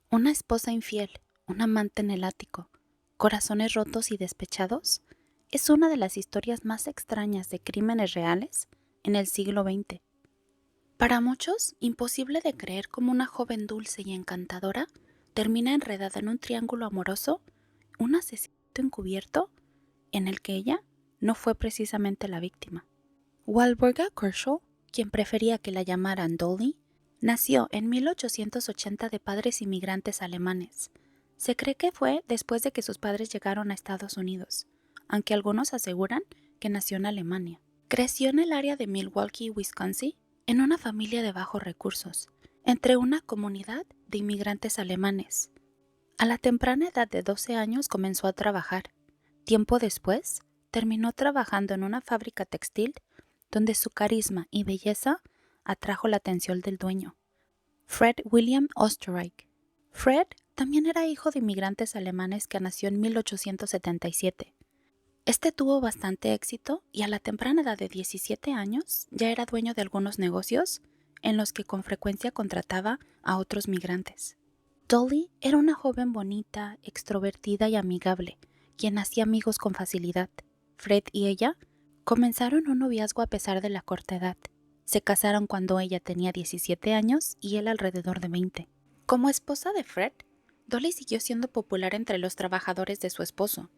Una esposa infiel, un amante en el ático, corazones rotos y despechados, es una de las historias más extrañas de crímenes reales en el siglo XX. Para muchos, imposible de creer cómo una joven dulce y encantadora termina enredada en un triángulo amoroso, un asesinato encubierto en el que ella no fue precisamente la víctima. Walburga Kershaw, quien prefería que la llamaran Dolly, nació en 1880 de padres inmigrantes alemanes. Se cree que fue después de que sus padres llegaron a Estados Unidos, aunque algunos aseguran que nació en Alemania. Creció en el área de Milwaukee, Wisconsin, en una familia de bajos recursos, entre una comunidad de inmigrantes alemanes. A la temprana edad de 12 años comenzó a trabajar. Tiempo después, terminó trabajando en una fábrica textil donde su carisma y belleza atrajo la atención del dueño, Fred William Oesterreich. Fred también era hijo de inmigrantes alemanes que nació en 1877. Este tuvo bastante éxito y a la temprana edad de 17 años ya era dueño de algunos negocios en los que con frecuencia contrataba a otros migrantes. Dolly era una joven bonita, extrovertida y amigable, quien hacía amigos con facilidad. Fred y ella comenzaron un noviazgo a pesar de la corta edad. Se casaron cuando ella tenía 17 años y él alrededor de 20. Como esposa de Fred, Dolly siguió siendo popular entre los trabajadores de su esposo.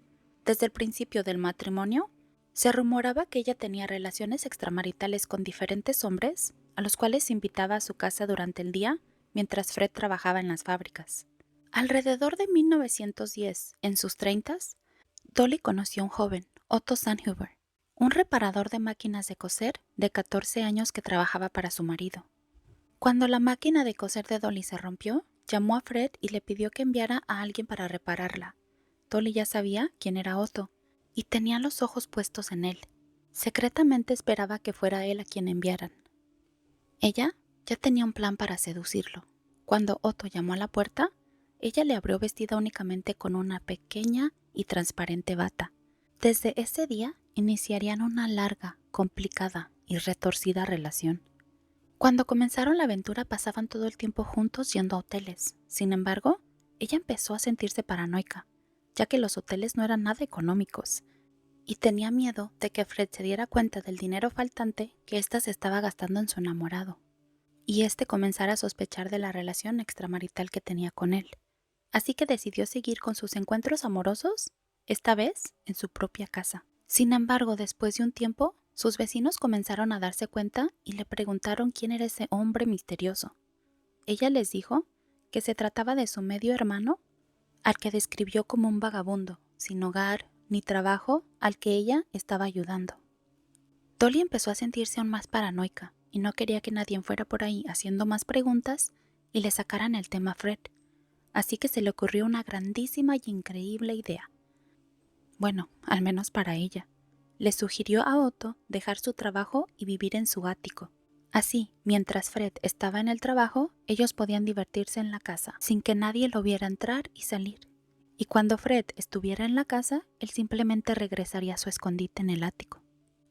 Desde el principio del matrimonio, se rumoraba que ella tenía relaciones extramaritales con diferentes hombres, a los cuales invitaba a su casa durante el día mientras Fred trabajaba en las fábricas. Alrededor de 1910, en sus treintas, Dolly conoció a un joven, Otto Sandhuber, un reparador de máquinas de coser de 14 años que trabajaba para su marido. Cuando la máquina de coser de Dolly se rompió, llamó a Fred y le pidió que enviara a alguien para repararla. Dolly ya sabía quién era Otto y tenía los ojos puestos en él. Secretamente esperaba que fuera él a quien enviaran. Ella ya tenía un plan para seducirlo. Cuando Otto llamó a la puerta, ella le abrió vestida únicamente con una pequeña y transparente bata. Desde ese día iniciarían una larga, complicada y retorcida relación. Cuando comenzaron la aventura pasaban todo el tiempo juntos yendo a hoteles. Sin embargo, ella empezó a sentirse paranoica, ya que los hoteles no eran nada económicos, y tenía miedo de que Fred se diera cuenta del dinero faltante que ésta se estaba gastando en su enamorado, y éste comenzara a sospechar de la relación extramarital que tenía con él. Así que decidió seguir con sus encuentros amorosos, esta vez en su propia casa. Sin embargo, después de un tiempo, sus vecinos comenzaron a darse cuenta y le preguntaron quién era ese hombre misterioso. Ella les dijo que se trataba de su medio hermano, al que describió como un vagabundo, sin hogar ni trabajo, al que ella estaba ayudando. Dolly empezó a sentirse aún más paranoica y no quería que nadie fuera por ahí haciendo más preguntas y le sacaran el tema a Fred. Así que se le ocurrió una grandísima y increíble idea. Bueno, al menos para ella. Le sugirió a Otto dejar su trabajo y vivir en su ático. Así, mientras Fred estaba en el trabajo, ellos podían divertirse en la casa, sin que nadie lo viera entrar y salir. Y cuando Fred estuviera en la casa, él simplemente regresaría a su escondite en el ático.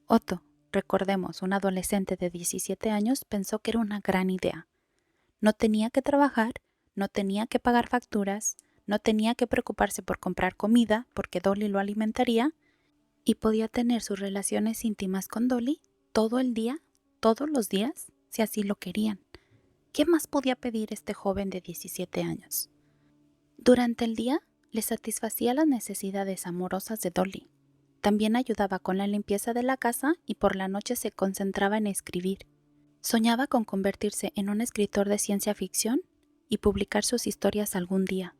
Otto, recordemos, un adolescente de 17 años, pensó que era una gran idea. No tenía que trabajar, no tenía que pagar facturas, no tenía que preocuparse por comprar comida porque Dolly lo alimentaría y podía tener sus relaciones íntimas con Dolly todo el día, todos los días, si así lo querían. ¿Qué más podía pedir este joven de 17 años? Durante el día, le satisfacía las necesidades amorosas de Dolly. También ayudaba con la limpieza de la casa y por la noche se concentraba en escribir. Soñaba con convertirse en un escritor de ciencia ficción y publicar sus historias algún día.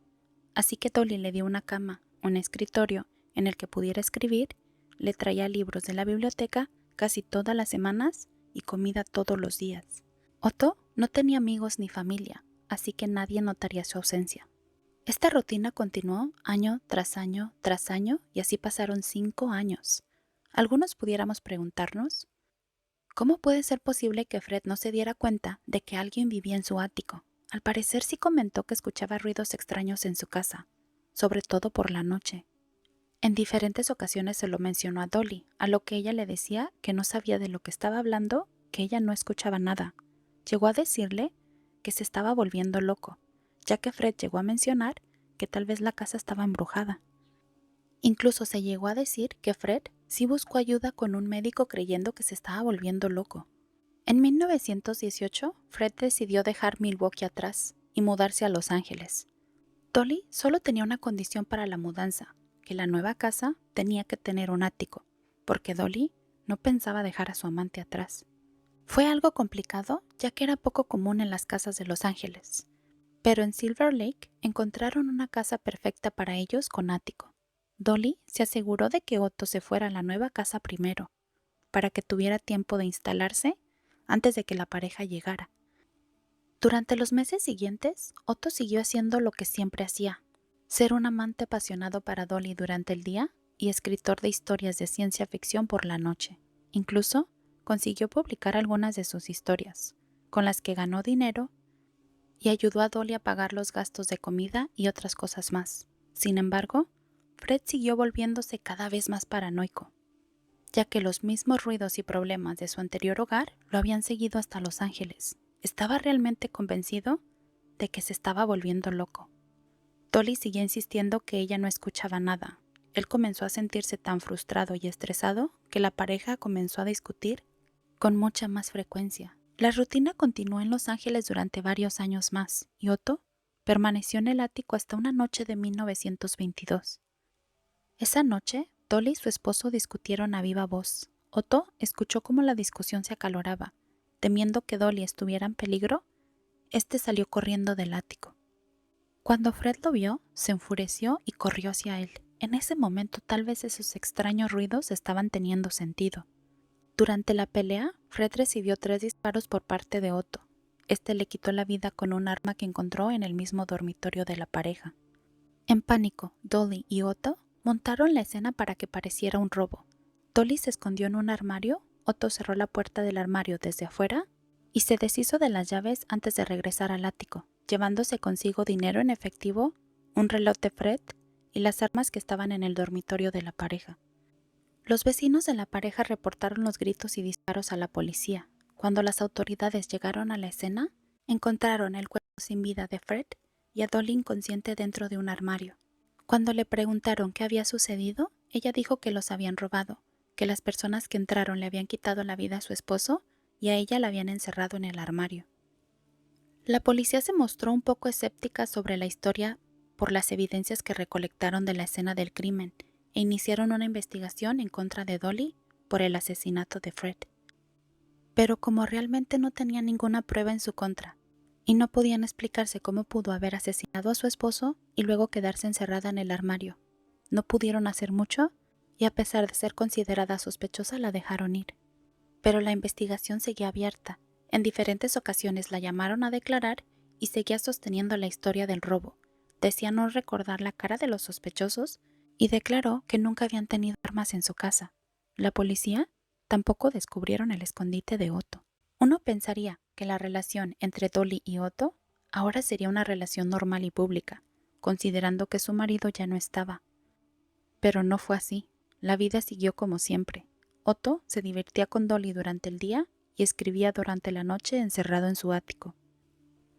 Así que Dolly le dio una cama, un escritorio en el que pudiera escribir, le traía libros de la biblioteca casi todas las semanas y comida todos los días. Otto no tenía amigos ni familia, así que nadie notaría su ausencia. Esta rutina continuó año tras año tras año y así pasaron 5 años. Algunos pudiéramos preguntarnos, ¿cómo puede ser posible que Fred no se diera cuenta de que alguien vivía en su ático? Al parecer sí comentó que escuchaba ruidos extraños en su casa, sobre todo por la noche. En diferentes ocasiones se lo mencionó a Dolly, a lo que ella le decía que no sabía de lo que estaba hablando, que ella no escuchaba nada. Llegó a decirle que se estaba volviendo loco, ya que Fred llegó a mencionar que tal vez la casa estaba embrujada. Incluso se llegó a decir que Fred sí buscó ayuda con un médico creyendo que se estaba volviendo loco. En 1918, Fred decidió dejar Milwaukee atrás y mudarse a Los Ángeles. Dolly solo tenía una condición para la mudanza, que la nueva casa tenía que tener un ático, porque Dolly no pensaba dejar a su amante atrás. Fue algo complicado, ya que era poco común en las casas de Los Ángeles, pero en Silver Lake encontraron una casa perfecta para ellos con ático. Dolly se aseguró de que Otto se fuera a la nueva casa primero, para que tuviera tiempo de instalarse antes de que la pareja llegara. Durante los meses siguientes, Otto siguió haciendo lo que siempre hacía, ser un amante apasionado para Dolly durante el día y escritor de historias de ciencia ficción por la noche. Incluso consiguió publicar algunas de sus historias, con las que ganó dinero y ayudó a Dolly a pagar los gastos de comida y otras cosas más. Sin embargo, Fred siguió volviéndose cada vez más paranoico, ya que los mismos ruidos y problemas de su anterior hogar lo habían seguido hasta Los Ángeles. Estaba realmente convencido de que se estaba volviendo loco. Dolly seguía insistiendo que ella no escuchaba nada. Él comenzó a sentirse tan frustrado y estresado que la pareja comenzó a discutir con mucha más frecuencia. La rutina continuó en Los Ángeles durante varios años más, y Otto permaneció en el ático hasta una noche de 1922. Esa noche, Dolly y su esposo discutieron a viva voz. Otto escuchó cómo la discusión se acaloraba. Temiendo que Dolly estuviera en peligro, este salió corriendo del ático. Cuando Fred lo vio, se enfureció y corrió hacia él. En ese momento, tal vez esos extraños ruidos estaban teniendo sentido. Durante la pelea, Fred recibió 3 disparos por parte de Otto. Este le quitó la vida con un arma que encontró en el mismo dormitorio de la pareja. En pánico, Dolly y Otto montaron la escena para que pareciera un robo. Dolly se escondió en un armario, Otto cerró la puerta del armario desde afuera y se deshizo de las llaves antes de regresar al ático, llevándose consigo dinero en efectivo, un reloj de Fred y las armas que estaban en el dormitorio de la pareja. Los vecinos de la pareja reportaron los gritos y disparos a la policía. Cuando las autoridades llegaron a la escena, encontraron el cuerpo sin vida de Fred y a Dolly inconsciente dentro de un armario. Cuando le preguntaron qué había sucedido, ella dijo que los habían robado, que las personas que entraron le habían quitado la vida a su esposo y a ella la habían encerrado en el armario. La policía se mostró un poco escéptica sobre la historia por las evidencias que recolectaron de la escena del crimen e iniciaron una investigación en contra de Dolly por el asesinato de Fred. Pero como realmente no tenían ninguna prueba en su contra y no podían explicarse cómo pudo haber asesinado a su esposo y luego quedarse encerrada en el armario, no pudieron hacer mucho y a pesar de ser considerada sospechosa la dejaron ir. Pero la investigación seguía abierta. En diferentes ocasiones la llamaron a declarar y seguía sosteniendo la historia del robo. Decía no recordar la cara de los sospechosos y declaró que nunca habían tenido armas en su casa. La policía tampoco descubrieron el escondite de Otto. Uno pensaría que la relación entre Dolly y Otto ahora sería una relación normal y pública, considerando que su marido ya no estaba. Pero no fue así. La vida siguió como siempre. Otto se divertía con Dolly durante el día y escribía durante la noche encerrado en su ático.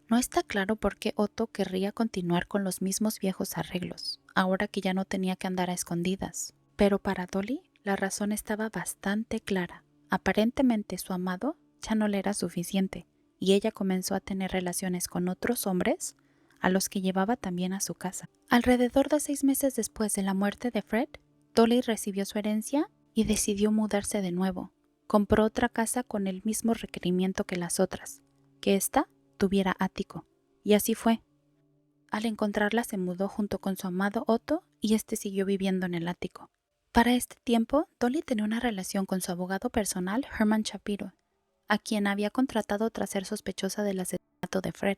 No está claro por qué Otto querría continuar con los mismos viejos arreglos, ahora que ya no tenía que andar a escondidas. Pero para Dolly la razón estaba bastante clara. Aparentemente su amado ya no le era suficiente y ella comenzó a tener relaciones con otros hombres a los que llevaba también a su casa. Alrededor de 6 meses después de la muerte de Fred, Dolly recibió su herencia y decidió mudarse de nuevo. Compró otra casa con el mismo requerimiento que las otras, que ésta tuviera ático. Y así fue. Al encontrarla se mudó junto con su amado Otto y este siguió viviendo en el ático. Para este tiempo, Dolly tenía una relación con su abogado personal, Herman Shapiro, a quien había contratado tras ser sospechosa del asesinato de Fred,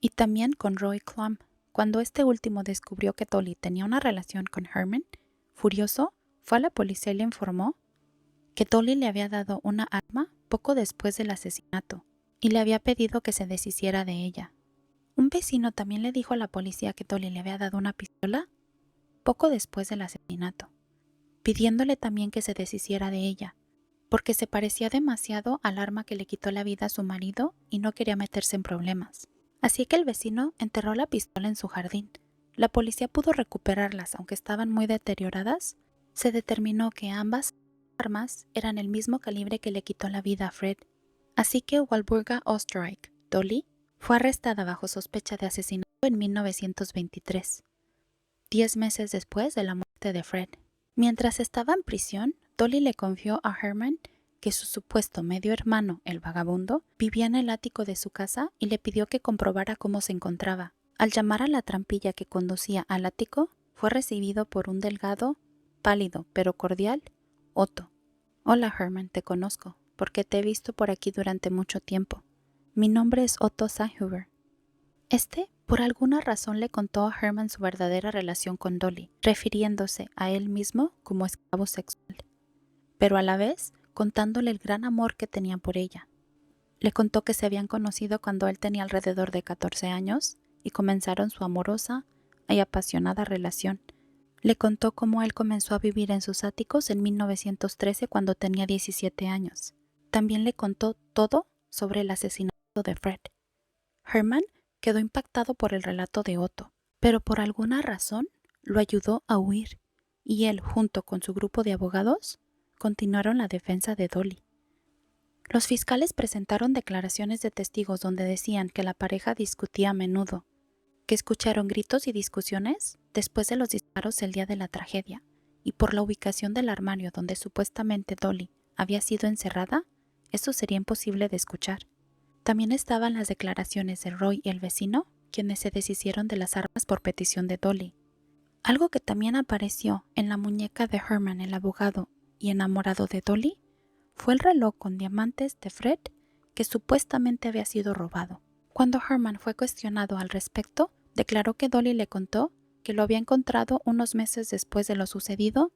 y también con Roy Clum. Cuando este último descubrió que Dolly tenía una relación con Herman, furioso, fue a la policía y le informó que Dolly le había dado una arma poco después del asesinato y le había pedido que se deshiciera de ella. Un vecino también le dijo a la policía que Dolly le había dado una pistola poco después del asesinato, pidiéndole también que se deshiciera de ella, porque se parecía demasiado al arma que le quitó la vida a su marido y no quería meterse en problemas. Así que el vecino enterró la pistola en su jardín. La policía pudo recuperarlas, aunque estaban muy deterioradas. Se determinó que ambas armas eran el mismo calibre que le quitó la vida a Fred. Así que Walburga Osterreich, Dolly, fue arrestada bajo sospecha de asesinato en 1923, 10 meses después de la muerte de Fred. Mientras estaba en prisión, Dolly le confió a Herman que su supuesto medio hermano, el vagabundo, vivía en el ático de su casa y le pidió que comprobara cómo se encontraba. Al llamar a la trampilla que conducía al ático, fue recibido por un delgado, pálido pero cordial Otto. Hola Herman, te conozco, porque te he visto por aquí durante mucho tiempo. Mi nombre es Otto Seehuber. Por alguna razón, le contó a Herman su verdadera relación con Dolly, refiriéndose a él mismo como esclavo sexual, pero a la vez contándole el gran amor que tenía por ella. Le contó que se habían conocido cuando él tenía alrededor de 14 años y comenzaron su amorosa y apasionada relación. Le contó cómo él comenzó a vivir en sus áticos en 1913 cuando tenía 17 años. También le contó todo sobre el asesinato de Fred. Herman quedó impactado por el relato de Otto, pero por alguna razón lo ayudó a huir, y él, junto con su grupo de abogados, continuaron la defensa de Dolly. Los fiscales presentaron declaraciones de testigos donde decían que la pareja discutía a menudo, que escucharon gritos y discusiones después de los disparos el día de la tragedia, y por la ubicación del armario donde supuestamente Dolly había sido encerrada, eso sería imposible de escuchar. También estaban las declaraciones de Roy y el vecino, quienes se deshicieron de las armas por petición de Dolly. Algo que también apareció en la muñeca de Herman, el abogado y enamorado de Dolly, fue el reloj con diamantes de Fred que supuestamente había sido robado. Cuando Herman fue cuestionado al respecto, declaró que Dolly le contó que lo había encontrado unos meses después de lo sucedido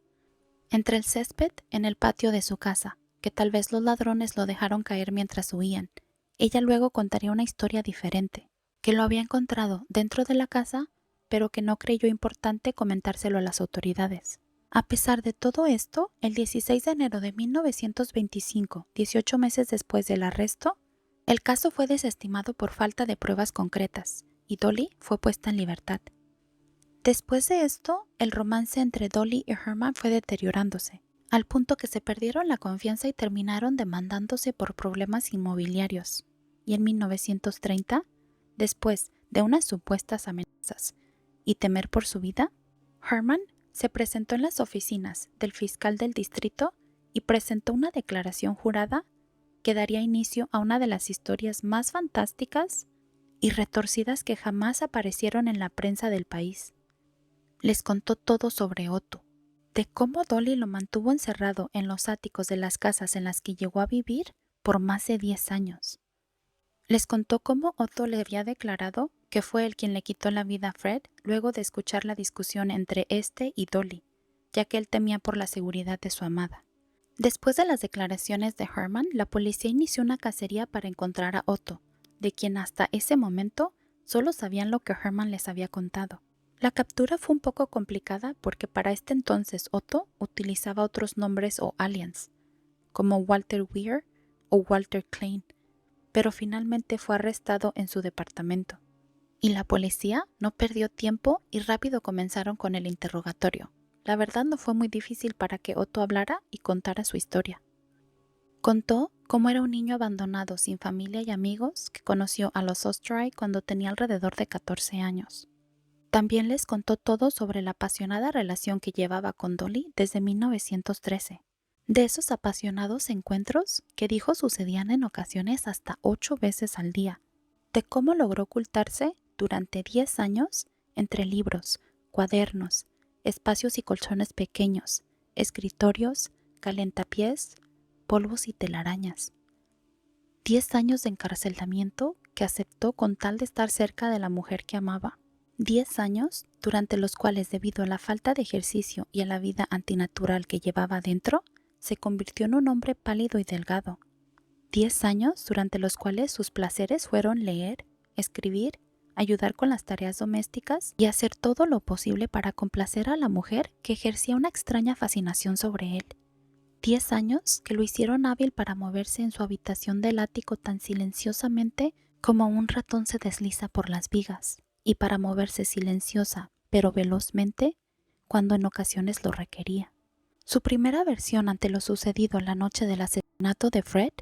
entre el césped en el patio de su casa, que tal vez los ladrones lo dejaron caer mientras huían. Ella luego contaría una historia diferente, que lo había encontrado dentro de la casa, pero que no creyó importante comentárselo a las autoridades. A pesar de todo esto, el 16 de enero de 1925, 18 meses después del arresto, el caso fue desestimado por falta de pruebas concretas y Dolly fue puesta en libertad. Después de esto, el romance entre Dolly y Herman fue deteriorándose, al punto que se perdieron la confianza y terminaron demandándose por problemas inmobiliarios. Y en 1930, después de unas supuestas amenazas y temer por su vida, Herman se presentó en las oficinas del fiscal del distrito y presentó una declaración jurada que daría inicio a una de las historias más fantásticas y retorcidas que jamás aparecieron en la prensa del país. Les contó todo sobre Otto, de cómo Dolly lo mantuvo encerrado en los áticos de las casas en las que llegó a vivir por más de 10 años. Les contó cómo Otto le había declarado que fue él quien le quitó la vida a Fred luego de escuchar la discusión entre este y Dolly, ya que él temía por la seguridad de su amada. Después de las declaraciones de Herman, la policía inició una cacería para encontrar a Otto, de quien hasta ese momento solo sabían lo que Herman les había contado. La captura fue un poco complicada porque para este entonces Otto utilizaba otros nombres o alias, como Walter Weir o Walter Klein, pero finalmente fue arrestado en su departamento. Y la policía no perdió tiempo y rápido comenzaron con el interrogatorio. La verdad no fue muy difícil para que Otto hablara y contara su historia. Contó cómo era un niño abandonado sin familia y amigos que conoció a los Osterreich cuando tenía alrededor de 14 años. También les contó todo sobre la apasionada relación que llevaba con Dolly desde 1913. De esos apasionados encuentros que dijo sucedían en ocasiones hasta 8 veces al día. De cómo logró ocultarse durante 10 años entre libros, cuadernos, espacios y colchones pequeños, escritorios, calentapiés, polvos y telarañas. 10 años de encarcelamiento que aceptó con tal de estar cerca de la mujer que amaba. 10 años durante los cuales, debido a la falta de ejercicio y a la vida antinatural que llevaba dentro, se convirtió en un hombre pálido y delgado. 10 años durante los cuales sus placeres fueron leer, escribir, ayudar con las tareas domésticas y hacer todo lo posible para complacer a la mujer que ejercía una extraña fascinación sobre él. 10 años que lo hicieron hábil para moverse en su habitación del ático tan silenciosamente Como un ratón se desliza por las vigas y para moverse silenciosa pero velozmente cuando en ocasiones lo requería. Su primera versión ante lo sucedido la noche del asesinato de Fred,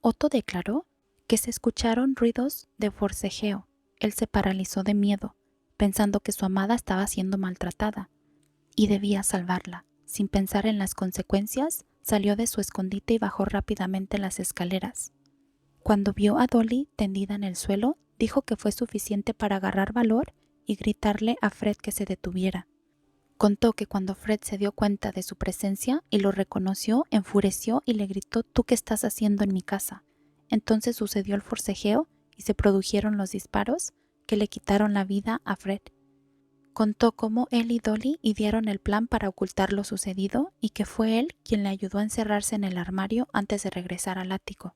Otto declaró que se escucharon ruidos de forcejeo. Él se paralizó de miedo, pensando que su amada estaba siendo maltratada y debía salvarla. Sin pensar en las consecuencias, salió de su escondite y bajó rápidamente las escaleras. Cuando vio a Dolly tendida en el suelo, dijo que fue suficiente para agarrar valor y gritarle a Fred que se detuviera. Contó que cuando Fred se dio cuenta de su presencia y lo reconoció, enfureció y le gritó: «¿Tú qué estás haciendo en mi casa?». Entonces sucedió el forcejeo y se produjeron los disparos que le quitaron la vida a Fred. Contó cómo él y Dolly idearon el plan para ocultar lo sucedido y que fue él quien le ayudó a encerrarse en el armario antes de regresar al ático.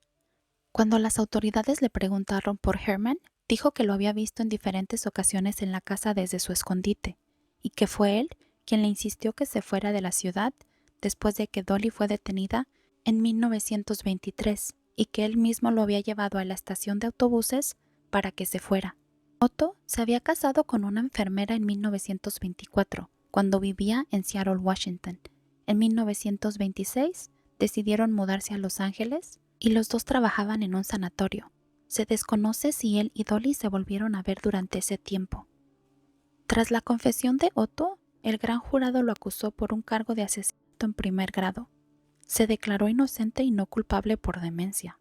Cuando las autoridades le preguntaron por Herman, dijo que lo había visto en diferentes ocasiones en la casa desde su escondite y que fue él quien le insistió que se fuera de la ciudad después de que Dolly fue detenida en 1923 y que él mismo lo había llevado a la estación de autobuses para que se fuera. Otto se había casado con una enfermera en 1924, cuando vivía en Seattle, Washington. En 1926 decidieron mudarse a Los Ángeles y los dos trabajaban en un sanatorio. Se desconoce si él y Dolly se volvieron a ver durante ese tiempo. Tras la confesión de Otto, el gran jurado lo acusó por un cargo de asesinato en primer grado. Se declaró inocente y no culpable por demencia.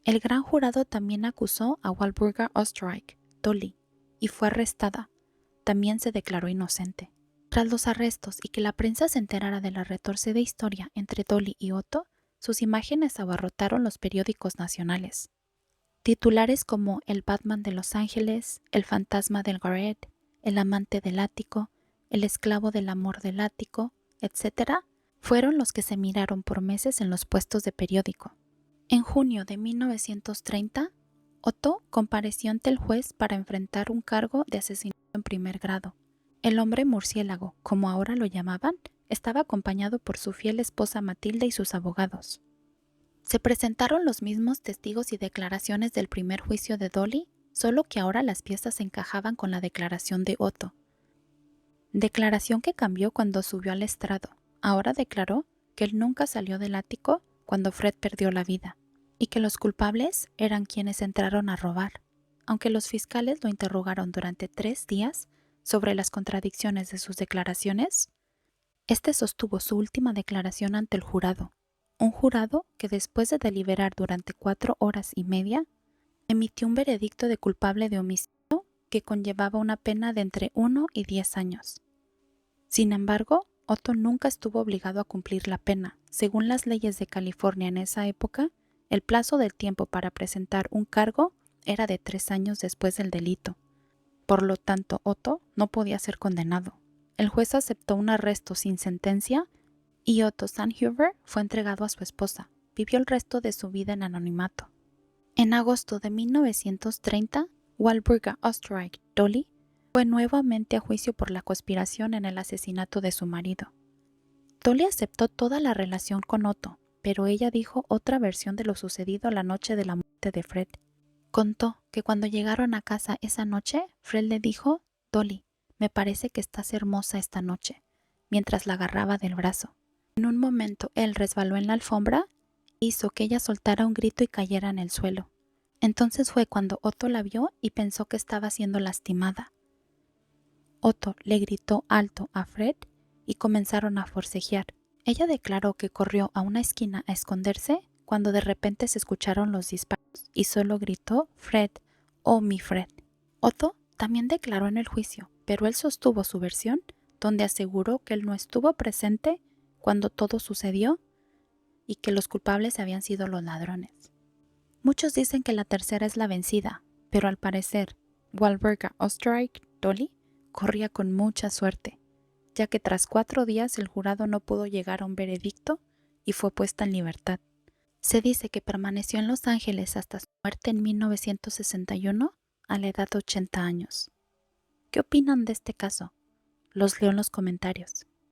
El gran jurado también acusó a Walburga Osterreich, Dolly, y fue arrestada. También se declaró inocente. Tras los arrestos y que la prensa se enterara de la retorcida historia entre Dolly y Otto, sus imágenes abarrotaron los periódicos nacionales. Titulares como El Batman de Los Ángeles, El fantasma del Garret, El amante del ático, El esclavo del amor del ático, etc., fueron los que se miraron por meses en los puestos de periódico. En junio de 1930, Otto compareció ante el juez para enfrentar un cargo de asesinato en primer grado. El hombre murciélago, como ahora lo llamaban, estaba acompañado por su fiel esposa Matilda y sus abogados. Se presentaron los mismos testigos y declaraciones del primer juicio de Dolly, solo que ahora las piezas encajaban con la declaración de Otto. Declaración que cambió cuando subió al estrado. Ahora declaró que él nunca salió del ático cuando Fred perdió la vida y que los culpables eran quienes entraron a robar. Aunque los fiscales lo interrogaron durante 3 días sobre las contradicciones de sus declaraciones, este sostuvo su última declaración ante el jurado. Un jurado que después de deliberar durante 4 horas y media, emitió un veredicto de culpable de homicidio que conllevaba una pena de entre 1 y 10 años. Sin embargo, Otto nunca estuvo obligado a cumplir la pena. Según las leyes de California en esa época, el plazo del tiempo para presentar un cargo era de 3 años después del delito. Por lo tanto, Otto no podía ser condenado. El juez aceptó un arresto sin sentencia y Otto Sandhuber fue entregado a su esposa. Vivió el resto de su vida en anonimato. En agosto de 1930, Walburga Osterreich, Dolly, fue nuevamente a juicio por la conspiración en el asesinato de su marido. Dolly aceptó toda la relación con Otto, pero ella dijo otra versión de lo sucedido la noche de la muerte de Fred. Contó que cuando llegaron a casa esa noche, Fred le dijo: «Dolly, me parece que estás hermosa esta noche», mientras la agarraba del brazo. En un momento él resbaló en la alfombra e hizo que ella soltara un grito y cayera en el suelo. Entonces fue cuando Otto la vio y pensó que estaba siendo lastimada. Otto le gritó alto a Fred y comenzaron a forcejear. Ella declaró que corrió a una esquina a esconderse cuando de repente se escucharon los disparos y solo gritó: «Fred, oh mi Fred». Otto también declaró en el juicio, pero él sostuvo su versión, donde aseguró que él no estuvo presente cuando todo sucedió y que los culpables habían sido los ladrones. Muchos dicen que la tercera es la vencida, pero al parecer, Walburga Osterreich, Dolly, corría con mucha suerte, ya que tras 4 días el jurado no pudo llegar a un veredicto y fue puesta en libertad. Se dice que permaneció en Los Ángeles hasta su muerte en 1961 a la edad de 80 años. ¿Qué opinan de este caso? Los leo en los comentarios.